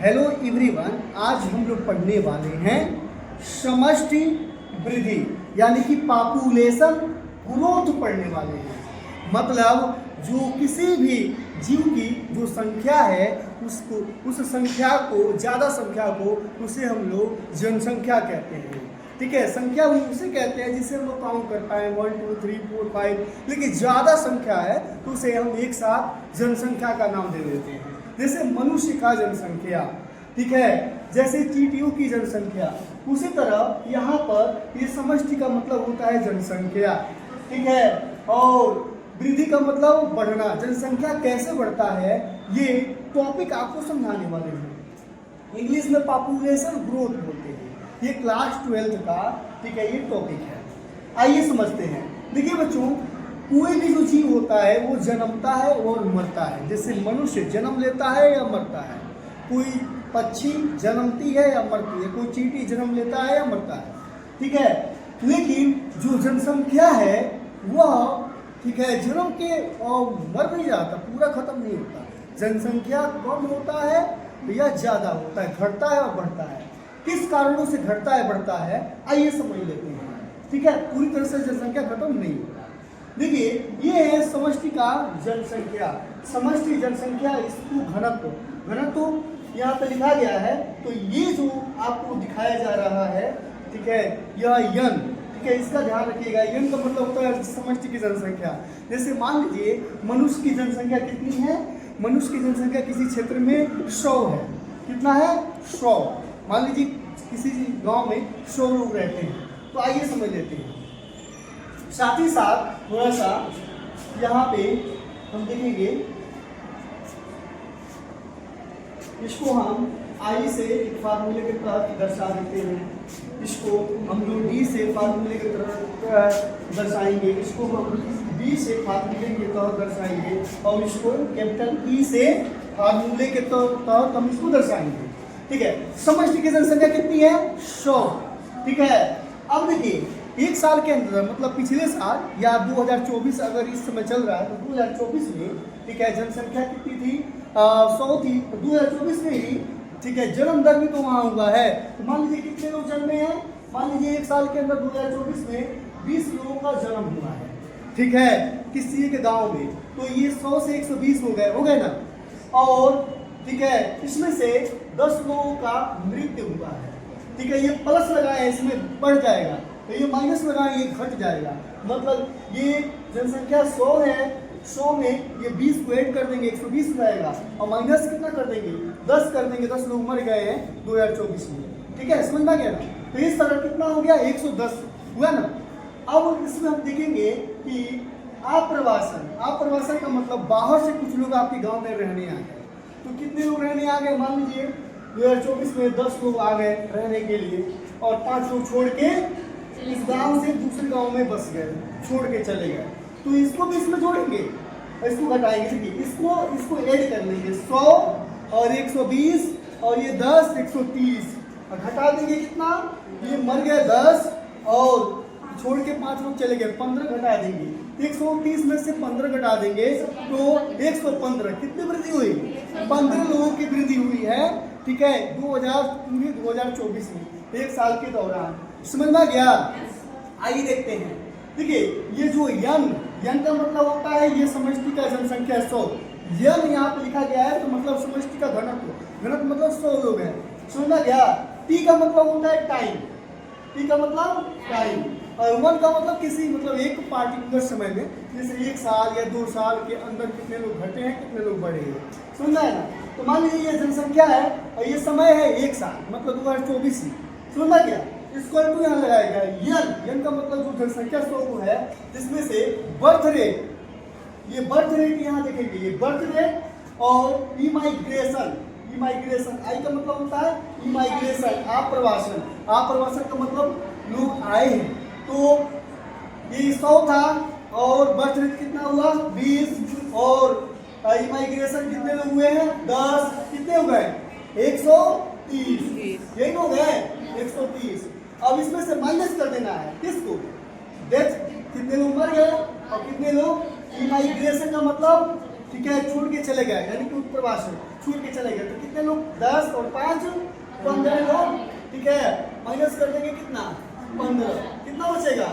Hello everyone, आज हम लोग पढ़ने वाले हैं समष्टि वृद्धि यानी कि पॉपुलेशन ग्रोथ पढ़ने वाले हैं। मतलब जो किसी भी जीव की जो संख्या है उसको उस संख्या को ज़्यादा संख्या को उसे हम लोग जनसंख्या कहते हैं। ठीक है, संख्या उसे कहते हैं जिसे हम लोग काउंट कर पाए 1 2 3 4 5। लेकिन ज़्यादा संख्या है तो उसे हम एक साथ जनसंख्या का नाम दे देते हैं। जैसे मनुष्य का जनसंख्या, ठीक है, जैसे चींटियों की जनसंख्या, उसी तरह यहाँ पर ये समष्टि का मतलब होता है जनसंख्या। ठीक है, और वृद्धि का मतलब बढ़ना। जनसंख्या कैसे बढ़ता है ये टॉपिक आपको समझाने वाले हैं। इंग्लिश में पॉपुलेशन ग्रोथ बोलते हैं। ये क्लास 12 का, ठीक है, ये टॉपिक है। आइए समझते हैं। देखिए बच्चों, कोई भी जो जीव होता है वो जन्मता है और मरता है। जैसे मनुष्य जन्म लेता है या मरता है, कोई पक्षी जन्मती है या मरती है, कोई चींटी जन्म लेता है या मरता है। ठीक है, लेकिन जो जनसंख्या है वह, ठीक है, जन्म के और मर नहीं जाता, पूरा खत्म नहीं होता। जनसंख्या कम होता है या ज़्यादा होता है, घटता है और बढ़ता है। किस कारणों से घटता है बढ़ता है आइए समझ लेते हैं। ठीक है, पूरी तरह से जनसंख्या खत्म नहीं होता। देखिए, ये है समष्टि का जनसंख्या। समष्टि जनसंख्या, इसको घनत्व, घनत्व यहाँ पे लिखा गया है। तो ये जो आपको दिखाया जा रहा है, ठीक है, यह यन, ठीक है, इसका ध्यान रखिएगा। यन का मतलब होता है समष्टि की जनसंख्या। जैसे मान लीजिए मनुष्य की जनसंख्या कितनी है, मनुष्य की जनसंख्या किसी क्षेत्र में 100 है। कितना है? 100। मान लीजिए किसी गांव में 100 लोग रहते हैं। तो आइए समझ लेते हैं। साथ ही साथ थोड़ा सा यहाँ पे हम देखेंगे, इसको हम आई से एक फार्मूले के तहत दर्शा देते हैं। इसको हम लोग डी से फार्मूले के तहत दर्शाएंगे। इसको हम बी से फार्मूले के तहत दर्शाएंगे और इसको कैपिटल ई से फार्मूले के तहत हम इसको दर्शाएंगे। ठीक है, समष्टि की जनसंख्या कितनी है? 100। ठीक है, अब देखिए एक साल के अंदर, मतलब पिछले साल या 2024 अगर इस समय चल रहा है तो 2024 में, ठीक है, जनसंख्या कितनी थी? 100 थी। 2024 में ही, ठीक है, जन्म दर भी तो वहाँ हुआ है। तो मान लीजिए कितने लोग जन्मे हैं? मान लीजिए एक साल के अंदर 2024 में 20 लोगों का जन्म हुआ है। ठीक है, किसी के गांव में। तो ये 100 से 120 हो गए ना। और ठीक है, इसमें से 10 लोगों का मृत्यु हुआ है। ठीक है, ये प्लस लगाए, इसमें बढ़ जाएगा, तो ये माइनस लगाए, ये घट जाएगा। मतलब ये जनसंख्या 100 है, 100 में ये 20 को ऐड कर देंगे, 120 हो जाएगा। और माइनस कितना कर देंगे? 10 कर देंगे। 10 लोग मर गए हैं 2024 में। ठीक है, समझ में आ गया ना? तो इस तरह कितना हो गया? 110 हुआ ना। अब इसमें हम देखेंगे कि आप्रवासन। आप्रवासन का मतलब बाहर से कुछ लोग आपके गाँव में रहने आ गए। तो कितने लोग रहने आ गए? मान लीजिए 2024 में 10 लोग आ गए रहने के लिए और 5 लोग छोड़ के इस गांव से दूसरे गांव में बस गए, छोड़ के चले गए। तो इसको भी इसमें जोड़ेंगे, इसको घटाएंगे। देखिए, इसको ऐड कर लेंगे, 100 और 120 और ये 10, 130 और घटा देंगे कितना? ये मर गए 10 और छोड़ के 5 लोग चले गए, 15 घटा देंगे। 130 में से 15 घटा देंगे तो 115। कितनी वृद्धि हुई? 15 लोगों की वृद्धि हुई है। ठीक है, 2024 में एक साल के दौरान। समझ में आ गया? आइए देखते हैं। देखिए, ये जो यन का मतलब होता है, ये समष्टि का जनसंख्या 100। यन यहाँ पे लिखा गया है तो मतलब समष्टि का घनत्व। घनत्व मतलब 100 लोग हैं। समझ में आ गया? टी का मतलब होता है टाइम। टी का मतलब टाइम। और 1 का मतलब किसी, मतलब एक पार्टिकुलर समय में, जैसे 1 साल या 2 साल के अंदर कितने लोग घटे हैं, कितने लोग बढ़े हैं। समझ है ना? तो मान लीजिए ये जनसंख्या है और ये समय है 1 साल, मतलब 2024 ही। समझ में गया? इसको यहाँ लगाएगा यन का मतलब जो जनसंख्या 100 है, जिसमें से बर्थ रेट, ये बर्थ रेट यहाँ देखेंगे, ये बर्थ रेट और इमाइग्रेशन। इमाइग्रेशन, आई का मतलब होता है इमाइग्रेशन, आप्रवासन। आप्रवासन का मतलब लोग आए हैं। तो ये 100 था और बर्थ रेट कितना हुआ? 20 और इमाइग्रेशन कितने लोग हुए हैं? 10। कितने हो गए? 130। यही हो गए 130। अब इसमें से माइनस कर देना है किसको? डेथ। कितने लोग मर गए और कितने लोग? इमाइग्रेशन का मतलब ठीक है, छोड़ के चले गए, यानी कि उत्प्रवास छोड़ के चले गए, तो कितने लोग, 10 और 5 15 लोग, ठीक है, माइनस कर देंगे कितना, 15, कितना बचेगा,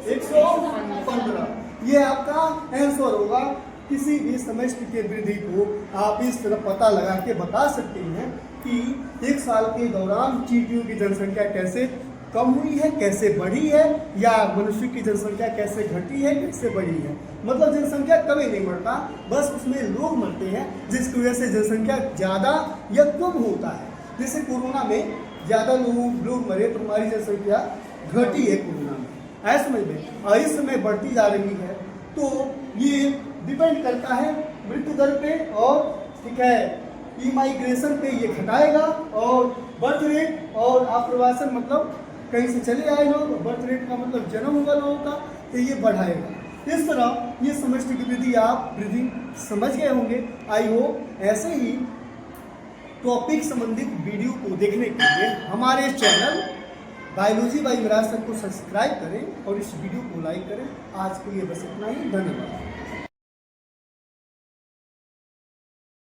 115। ये आपका आंसर होगा। किसी भी सेमेस्टर के वृद्धि को आप इस तरह पता लगा के बता सकते हैं कि एक साल के दौरान चींटियों की जनसंख्या कैसे कम हुई है, कैसे बढ़ी है, या मनुष्य की जनसंख्या कैसे घटी है, कैसे बढ़ी है। मतलब जनसंख्या कभी नहीं बढ़ता, बस उसमें लोग मरते हैं, जिसकी वजह से जनसंख्या ज़्यादा या कम होता है। जैसे कोरोना में ज़्यादा लोग मरे तो हमारी जनसंख्या घटी है कोरोना में, ऐसा समझ में, और इस समय बढ़ती जा रही है। तो ये डिपेंड करता है मृत्यु दर पे, और ठीक है इमाइग्रेशन पे ये घटाएगा, और बर्थ रेट और आप्रवासन मतलब कहीं से चले आए लोग, बर्थ रेट का मतलब जन्म हुआ लोगों का, तो ये बढ़ाएगा। इस तरह ये समष्टि की वृद्धि आप वृद्धि समझ गए होंगे। आई होप ऐसे ही टॉपिक संबंधित वीडियो को देखने के लिए हमारे channel biology by Miraj sir को सब्सक्राइब करें और इस वीडियो को लाइक करें। आज के लिए बस इतना ही, धन्यवाद।